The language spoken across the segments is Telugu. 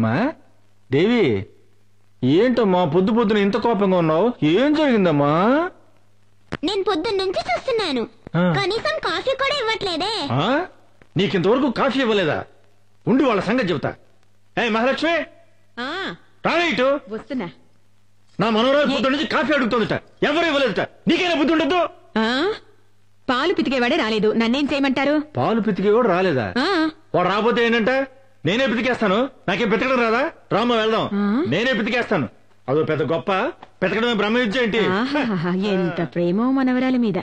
మా దేవి ఏంటమ్మా పొద్దు పొద్దున ఇంత కోపంగా ఉన్నావు? ఏం జరిగిందమ్మా? నేను పొద్దున్న నుంచి చూస్తున్నాను, కనీసం కాఫీ కూడా ఇవ్వట్లేదే. నీకింతవరకు కాఫీ ఇవ్వలేదా? ఉండి వాళ్ళ సంగతి చెబుతా. ఏ మహాలక్ష్మి రాలే ఇటు. వస్తున్నా. నా మనవరాలు పొద్దు నుంచి కాఫీ అడుగుతుందట, ఎవరు ఇవ్వలేదట. నీకైనా బుద్ధి ఉండద్దు. పాలు పితికేవాడే రాలేదు, నన్నేం చేయమంటారు? పాలు పితికేవాడు రాలేదా? వాడు రాబోతే ఏంటంటే నేనే పితికేస్తాను. నాకేం పితకడం రాదా? రామ్మ వెళ్దాం, నేనే పితికేస్తాను. అదో పెద్ద గొప్ప పితకడమే బ్రహ్మ విద్య ఏంటి? ఎంత ప్రేమో మనవరాల మీద.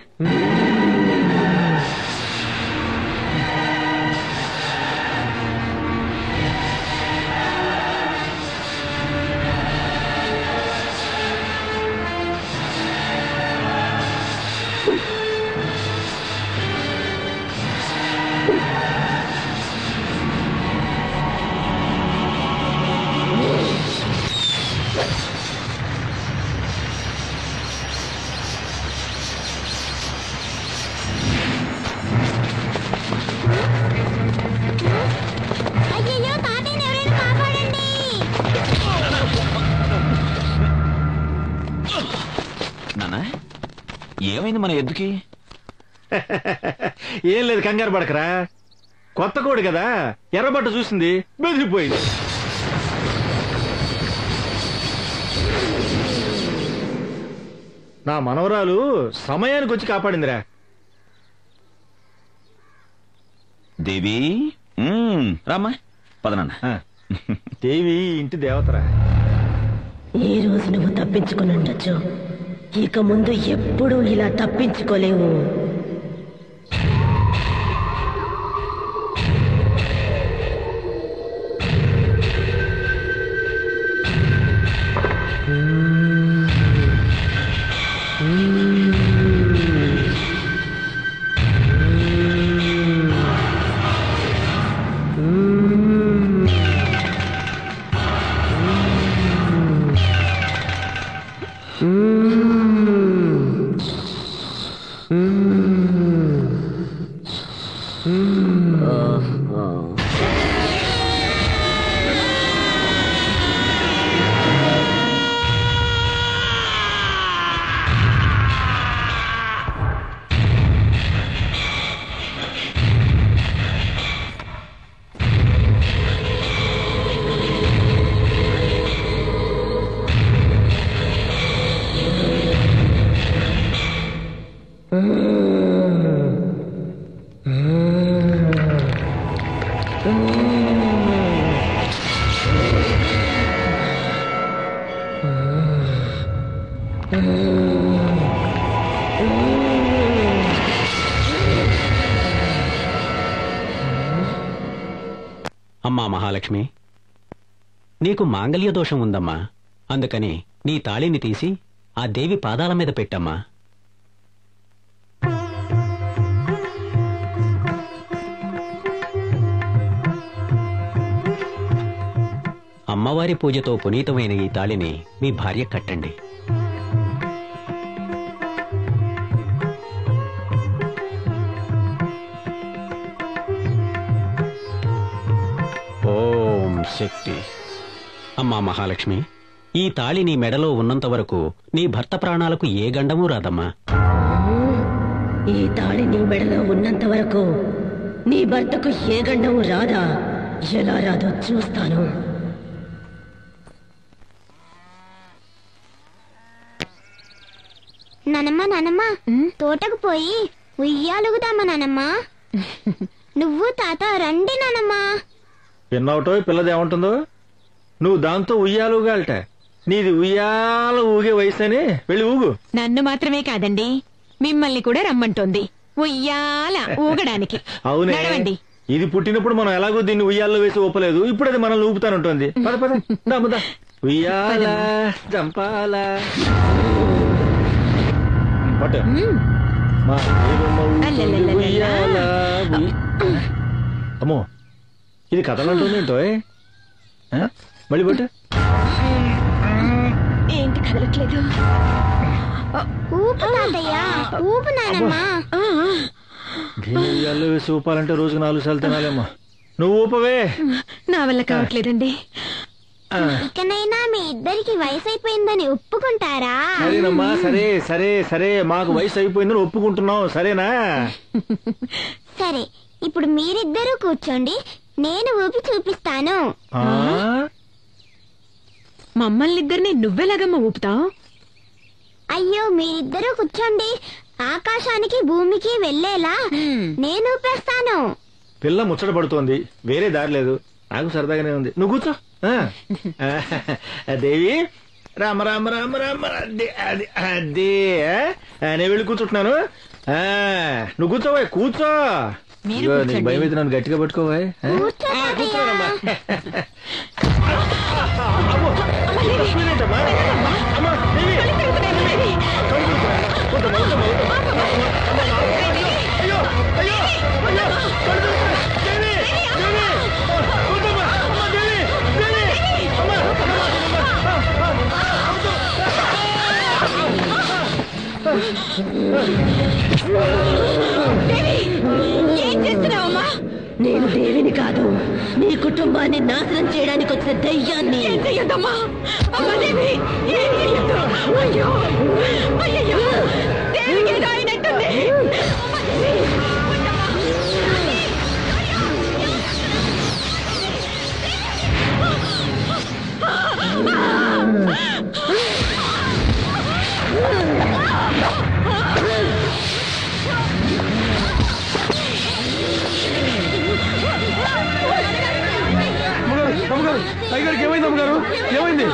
ఏమైంది మన ఎద్దుకి? ఏం లేదు, కంగారు పడకరా. కొత్త కోడి కదా, ఎర్రబట్ట చూసింది, బెదిరిపోయింది. నా మనవరాలు సమయానికి వచ్చి కాపాడిందిరా. దేవి రామ్మా, పదనన్న. దేవి ఇంటి దేవతరా. ఈ రోజు నువ్వు తప్పించుకుని ఉండొచ్చు, ఇక ముందు ఎప్పుడూ ఇలా తప్పించుకోలేవు. అమ్మా మహాలక్ష్మి, నీకు మాంగళ్య దోషం ఉందమ్మా. అందుకని నీ తాళిని తీసి ఆ దేవి పాదాల మీద పెట్టమ్మా. అమ్మవారి పూజతో పునీతమైన ఈ తాళిని మీ భార్య కట్టండి. ఓం శక్తి. అమ్మా మహాలక్ష్మి, ఈ తాళి నీ మెడలో ఉన్నంత వరకు నీ భర్త ప్రాణాలకు ఏ గండమూ రాదమ్మా. ఈ తాళి నీ మెడలో ఉన్నంత వరకు నీ భర్తకు ఏ గండము రాదా? ఎలా రాదో చూస్తాను. నానమ్మ నానమ్మ, తోటకు పోయి ఉయ్యాలుగుదామా నానమ్మ? నువ్వు తాత రండి నానమ్మ. విన్నావుటో పిల్లది ఏమంటుందో? నువ్వు దాంతో ఉయ్యాలుగాలట. నీది ఉయ్యాల ఊగే వయసని వెళ్ళి ఊగు. నన్ను మాత్రమే కాదండి, మిమ్మల్ని కూడా రమ్మంటోంది ఉయ్యాల ఊగడానికి. అవునే, ఇది పుట్టినప్పుడు మనం ఎలాగో దీన్ని ఉయ్యాల్లో వేసి ఊపలేదు, ఇప్పుడు అది మనల్ని ఊపుతానుంటుంది. పద పద, దాముదా ఉయ్యాల జంపాల. పట్టు. అమ్మో, ఇది కథలంటుందేంటో. మళ్ళీ పట్టు. ఏంటి కదలట్లేదు? ఊపు తాతయ్యా, ఊపు నానమ్మా. ఉయ్యాల్లో వేసి ఊపాలంటే రోజుకు 4 సార్లు తినాలేమ్మా. నువ్వు ఊపవే. నా వల్ల కావట్లేదండి. ఇకనైనా మీ ఇద్దరికి వయసు అయిపోయిందని ఒప్పుకుంటారా? సరేనమ్మా, సరే సరే సరే, మాకు వయసు అయిపోయిందని ఒప్పుకుంటున్నాం, సరేనా? సరే, ఇప్పుడు మీరిద్దరూ కూర్చోండి, నేను ఊపి చూపిస్తాను. మమ్మల్ని ఇద్దరిని నువ్వెలాగమ్మా ఊపుతావు? అయ్యో, మీరిద్దరూ కూర్చోండి, ఆకాశానికి భూమికి వెళ్ళేలా నేను ఊపేస్తాను. పిల్ల ముచ్చట పడుతోంది, వేరే దారి లేదు. నాకు సరదాగానే ఉంది, నువ్వు కూర్చో. దేవి, రామ రామ రామ రామ, అదే నేను వెళ్ళి కూర్చుంటున్నాను. నువ్వు కూర్చోవా, కూర్చో. నీకు భయం అయితే నన్ను గట్టిగా పట్టుకోవా. కూర్చోనమ్మా. నేను దేవిని కాదు, నీ కుటుంబాన్ని నాశనం చేయడానికి వచ్చిన దయ్యాన్ని. అయ్యగారికి ఏమైంది అమ్మగారు? ఏమైంది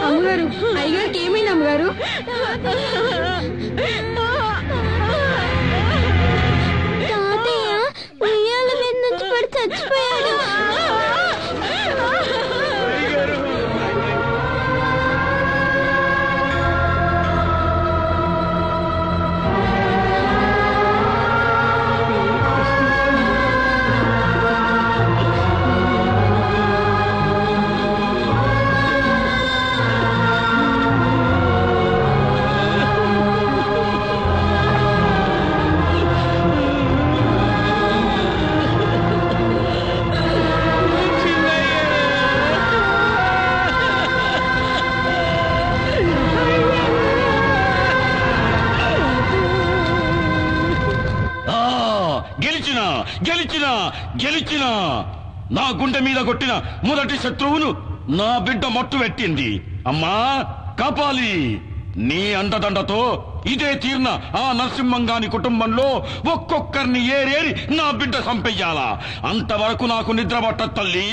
అమ్మగారు? అయ్యగారికి ఏమైంది అమ్మగారు? తాతయ్య ఉయ్యాల మీద నుంచి పడి చచ్చిపోయాడు. గెలిచినా నా గుండె మీద కొట్టిన మొదటి శత్రువును నా బిడ్డ మట్టు పెట్టింది. అమ్మా కాపాలి, నీ అండదండతో ఇదే తీర్న ఆ నరసింహంగాని కుటుంబంలో ఒక్కొక్కరిని ఏరేరి నా బిడ్డ సంపెయ్యాలా. అంతవరకు నాకు నిద్ర పట్టదు తల్లి.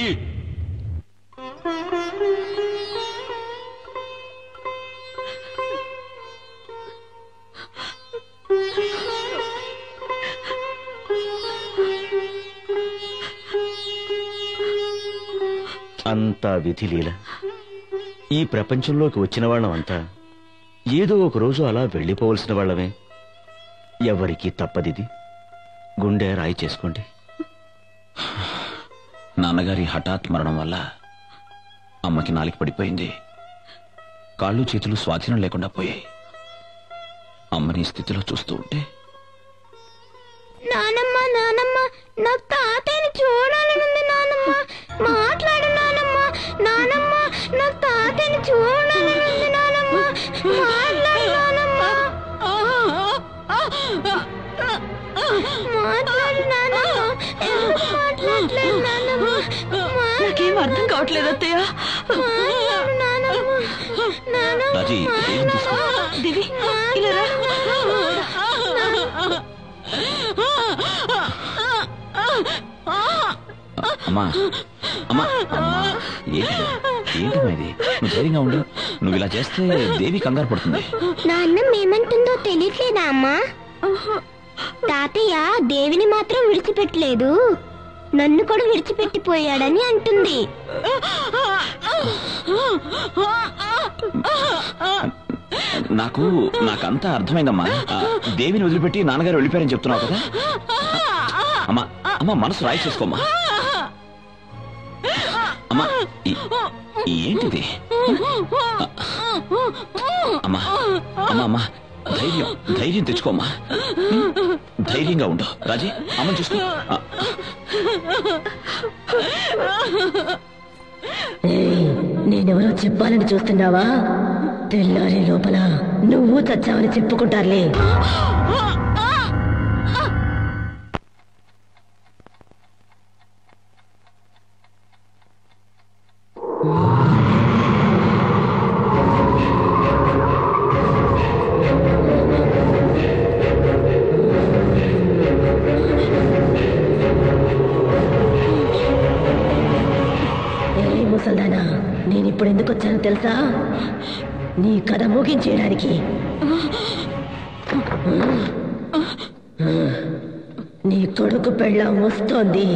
అంతా విధిలీల. ఈ ప్రపంచంలోకి వచ్చిన వాళ్ళమంతా ఏదో ఒక రోజు అలా వెళ్ళిపోవలసిన వాళ్ళమే. ఎవరికీ తప్పదిది. గుండె రాయి చేసుకోండి. నాన్నగారి హఠాత్ మరణం వల్ల అమ్మకి నాలిక పడిపోయింది. కాళ్ళు చేతులు స్వాధీనం లేకుండా పోయాయి. అమ్మని స్థితిలో చూస్తూ ఉంటే, నానమ్మ నానమ్మ, నాకు తాతయ్యని చూడాలనుంది నానమ్మ. మాట్లాడు నానమ్మ. నానమ్మ, నాకు తాతయ్యని చూడాలనుంది నానమ్మ. మాట్లాడు నానమ్మ. మాట్లాడు నానమ్మ. ఎందుకు మాట్లాడలేదు నానమ్మ? నాకేం అర్థం కావట్లేదు అత్తయ్య. మాట్లాడు నానమ్మ. నానమ్మ, రాజీ, ఏం తీసుకో. దేవి, ఇలా రా. అమ్మా అమ్మా అమ్మా, ఏంటమ్మా ఇది? నువ్వు ధైర్యంగా ఉండు. నువ్వు ఇలా చేస్తే దేవి కంగారు పడుతుంది. నాన్న ఏమంటుందో తెలియట్లేదా అమ్మా? తాతయ్య దేవిని మాత్రం విడిచిపెట్టలేదు, నన్ను కూడా విడిచిపెట్టిపోయాడని అంటుంది. నాకంతా అర్థమైందమ్మా. దేవిని వదిలిపెట్టి నాన్నగారు వెళ్ళిపోయారని చెప్తున్నావు కదా. అమ్మా అమ్మా, మనసు రాయి చేసుకోమ్మా. అమ్మా, ఏంటిది? అమ్మా అమ్మా అమ్మా, ధైర్యం ధైర్యం తెచ్చుకోమ్మా. ధైర్యంగా ఉండు. రాజీ అమ్మని చూసుకో. నేనెవరో చెప్పాలని చూస్తున్నావా? తెల్లారి లోపల నువ్వు చచ్చావని చెప్పుకుంటారులే. ముసల్దానా, నేనిప్పుడు ఎందుకు వచ్చానో తెలుసా? నీ కథ ముగించేయడానికి. నీ కొడుకు పెళ్ళాం వస్తోంది.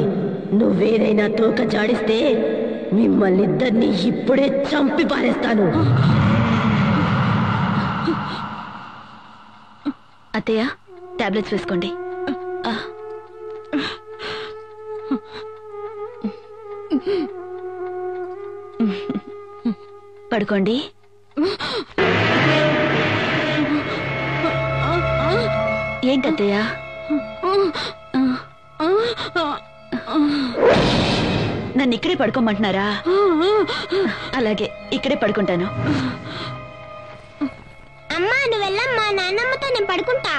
నువ్వేదైనా తోక జాడిస్తే మిమ్మల్ని ఇద్దరిని ఇప్పుడే చంపి పారేస్తాను. అత్తయ్య, టాబ్లెట్స్ వేసుకోండి. పడుకోండి. ఏంటత్తయ్య? నన్ను ఇక్కడే పడుకోమంటున్నారా? అలాగే ఇక్కడే పడుకుంటాను. అమ్మా, నువ్వు వెళ్ళమ్మా, నాన్నమ్మతో నేను పడుకుంటా.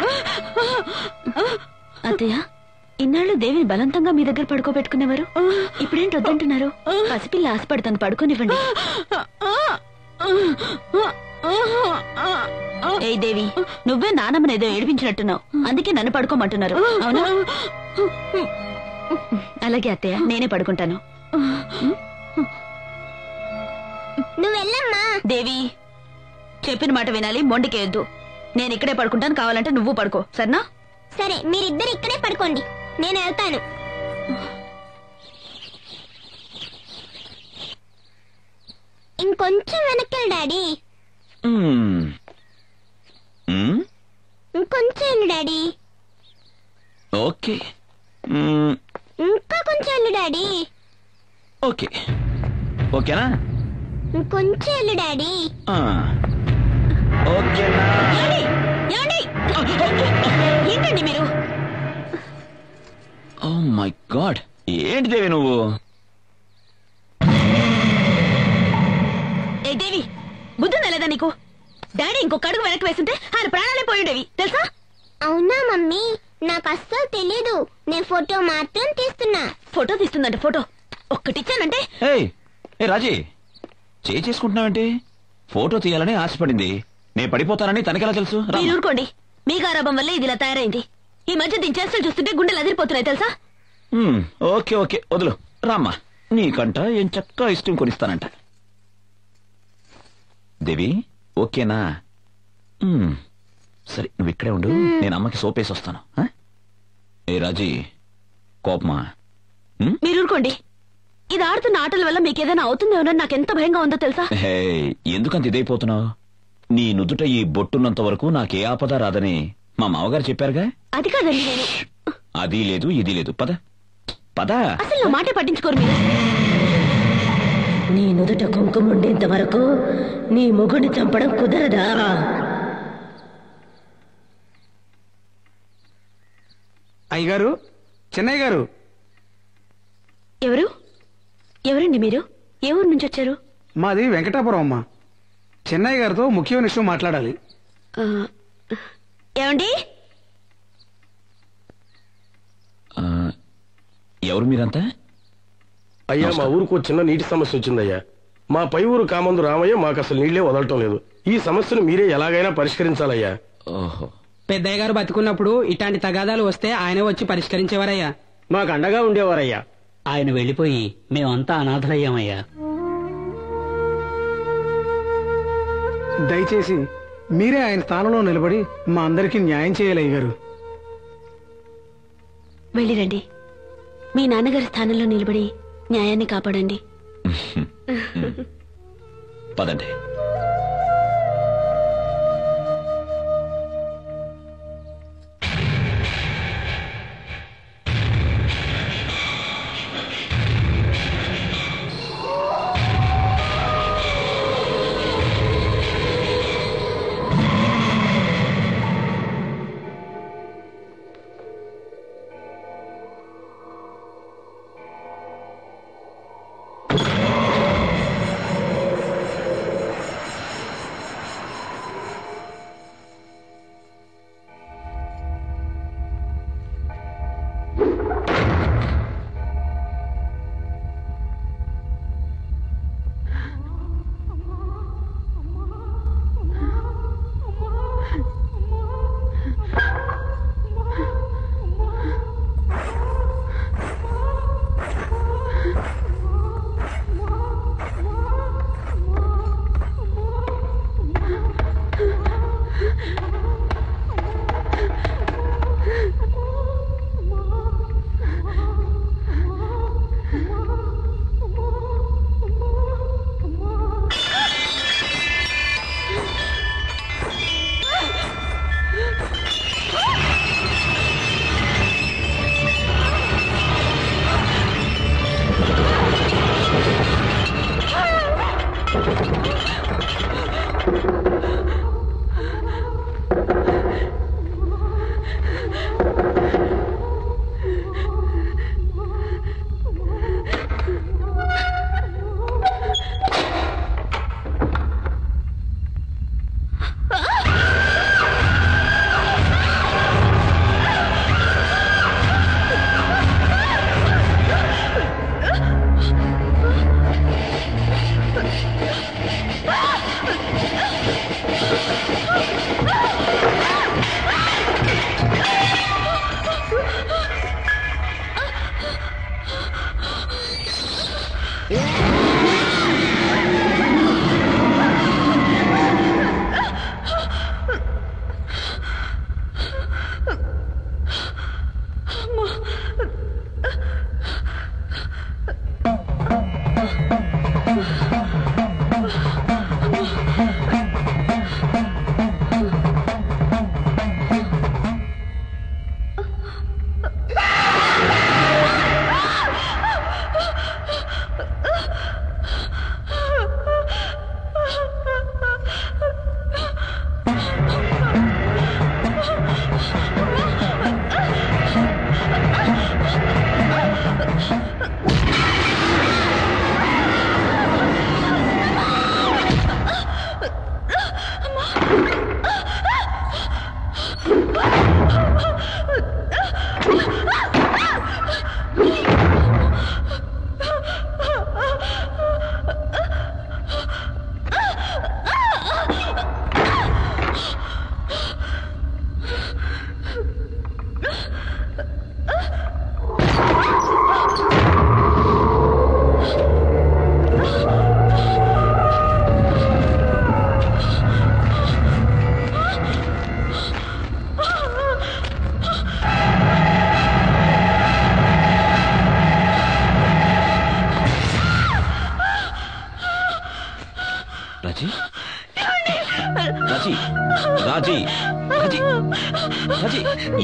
అత్తయ్య, ఇన్నాళ్ళు దేవిని బలవంతంగా మీ దగ్గర పడుకోబెట్టుకునేవారు, ఇప్పుడేంటి వద్దంటున్నారు? పసిపిల్ల ఆశపడుతుంది, పడుకోనివ్వండి. ఏ దేవి, నువ్వే నానమ్మని ఏదో ఏడిపించినట్టున్నావు, అందుకే నన్ను పడుకోమంటున్నారు, అవునా? అలాగే అత్తయ్య, నేనే పడుకుంటాను. నువ్వెళ్ళమ్మా. దేవి, చెప్పిన మాట వినాలి, మొండికేయద్దు. నేను ఇక్కడే పడుకుంటాను, కావాలంటే నువ్వు పడుకో, సరేనా? సరే, మీరిద్దరు ఇక్కడే పడుకోండి, నేను వెళ్తాను. ఇంకొంచెం వెనక్కి డాడీ. ఇంకొంచెం వెళ్ళు డాడీ. ఓకే. ఇంకా కొంచెం వెళ్ళు డాడీ. ఓకే. ఓకేనా? ఇంకొంచెం వెళ్ళు డాడీ. ఓకేనా? ఏంటండి మీరు? ఓ మై గాడ్, ఏంటి దేవి నువ్వు? ఏ దేవి, బుద్ధి తెలదా నీకు? డాడీ ఇంకొక అడుగు వెనక్కి వేస్తుంటే ఆయన ప్రాణాలే పోయిండేవి, తెలుసా? అవునా మమ్మీ, నాకు అస్సలు తెలీదు. నేను ఫోటో మాత్రం తీస్తున్నా. ఫోటో తీస్తుందంట, ఫోటో ఒక్కటిచ్చానంటే. ఏ రాజీ, చేసుకుంటున్నావంటే? ఫోటో తీయాలని ఆశపడింది, నేను పడిపోతానని తనకెలా తెలుసు? మీరు ఊరుకోండి, మీ గారాబం వల్ల ఇది ఇలా తయారైంది. ఈ మధ్య దీని చేష్టలు చూస్తుంటే గుండెలు అదిరిపోతున్నాయి, తెలుసా? ఓకే ఓకే, వదులు రామ్మా, నీకంట ఏం చక్కగా ఇష్టం కొనిస్తానంట. దేవి ఓకేనా? సరే, నువ్వు ఇక్కడే ఉండు, నేను అమ్మకి సోపేసి వస్తాను. ఏ రాజీ, కోపమా? మీరు ఊరుకోండి, ఇది ఆడుతున్న ఆటల వల్ల మీకేదైనా అవుతుందేమో నాకెంత భయంగా ఉందో తెలుసా? ఎందుకంత ఇదైపోతున్నావు? నీ నుదుట ఈ బొట్టున్నంత వరకు నాకే ఆపద రాదని మా మామగారు చెప్పారుగా. అది కాదండి, నేను అది లేదు ఇది లేదు, పద పద. అసలు నా మాటే పట్టించుకోరు మీరు. నీ నుదుట కుంకుమ ఉండేంత వరకు నీ మొగుడిని చంపడం కుదరదా? అయ్యగారు, చెన్నయ్య గారు. ఎవరు? ఎవరండి మీరు? ఏ ఊరు నుంచి వచ్చారు? మాది వెంకటాపురం అమ్మా. చెన్నయ్య గారితో ముఖ్యమైన విషయం మాట్లాడాలి. ఏమండి? ఎవరు మీరంతా? అయ్యా, మా ఊరుకు చిన్న నీటి సమస్య వచ్చిందయ్యా. మా పై ఊరు కామందు రామయ్య మాకు అసలు నీళ్లే వదలటం లేదు. ఈ సమస్యను మీరే ఎలాగైనా పరిష్కరించాలయ్యా. ఓహో, పెద్దయ్య గారు బతుకున్నప్పుడు ఇట్లాంటి తగాదాలు వస్తే ఆయనే వచ్చి పరిష్కరించేవారయ్యా, మాకు అండగా ఉండేవారయ్యా. ఆయన వెళ్లిపోయి మేమంతా అనాథలయ్యామయ్యా. దయచేసి మీరే ఆయన స్థానంలో నిలబడి మా అందరికీ న్యాయం చేయాలి అయ్యగారు. వెళ్ళిరండి, మీ నాన్నగారి స్థానంలో నిలబడి న్యాయాన్ని కాపాడండి. పదండి.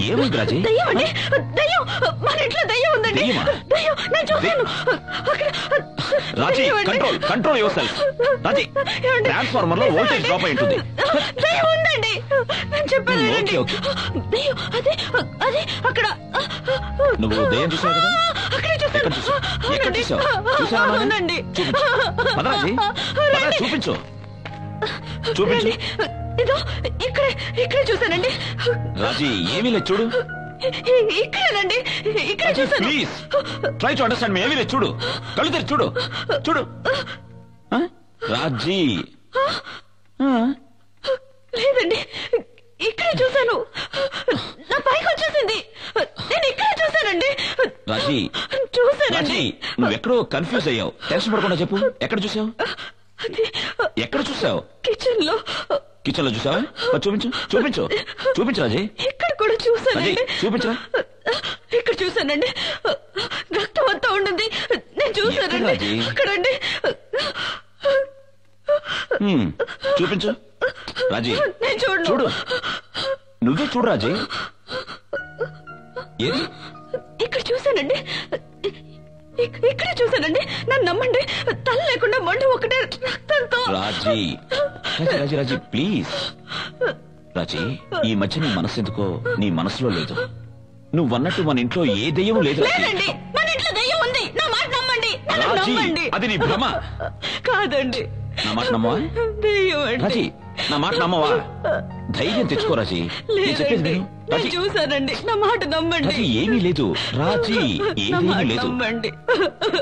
ఏమైంది రాజీ? మన ఇంట్లో దయ్యం ఉందండి. దయ్యం నేను చూశాను. Raji control control yourself. Raji transformer లో వోల్టేజ్ డ్రాప్ అయి ఉంటుంది. దయ్యం ఉందండి నేను చెప్పాను. ఓకే ఓకే దయ్యం అదే అదే అక్కడ. నువ్వు దయ్యం చూసావు కదా? అక్కడే చూసాను. ఎక్కడ చూసావు? చూసావా? అవునండి. చూపించు చూపించు. ఇదో ఇక్కడే ఇక్కడే చూసానండి. రాజీ ఏమీ లేదు చూడు. ఇక్కడేనండి ఇక్కడే చూసాను. ప్లీజ్ ట్రై టు అండర్స్టాండ్ మీ. ఏమీ లేదు చూడు. కళ్ళు తెరిచి చూడు చూడు. రాజీ లేదండి ఇక్కడే చూసాను. నా పైకి వచ్చేసింది. నేను ఇక్కడే చూసానండి. రాజీ చూసానండి. నువ్వెక్కడో కన్ఫ్యూజ్ అయ్యావు. టెన్షన్ పడకుండా చెప్పు. ఎక్కడ చూసావు? ఎక్కడ చూసావు? కిచెన్ లో. కిచెన్ లో చూసావా? చూపించు చూపించు చూపించు రాజీ. ఇక్కడ కూడా చూసానండి. చూపించరా? ఇక్కడ చూసానండి. రక్తం అంతా ఉండింది. నేను చూసానండి. అక్కడండి. చూపించు రాజీ. నేను చూడు. చూడు నువ్వే చూడు రాజీ. ఏది? ఇక్కడ చూసానండి. ఇక్కడే చూసానండి. నన్ను నమ్మండి. తల లేకుండా మంట ఒకటే రక్తంతో. రాజీ రాజీ రాజీ ప్లీజ్. రాజీ ఈ మధ్య నీ మనసు ఎందుకో నీ మనసులో లేదు. నువ్వన్నట్టు మన ఇంట్లో ఏ దెయ్యం లేదు. లేదండి మన ఇంట్లో దెయ్యం ఉంది. నా మాట నమ్మండి. రాజీ అది నీ భ్రమ. కాదండి నా మాట నమ్మవా? దెయ్యం రాజీ నా మాట నమ్మవా? ధైర్యం తెచ్చుకో రాజీ. లేదండి నేను చూసానండి. నా మాట నమ్మండి. రాజీ ఏమీ లేదు. రాజీ ఏ దెయ్యం లేదు. నమ్మండి.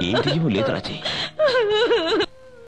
ఏ దెయ్యం లేదు రాజీ.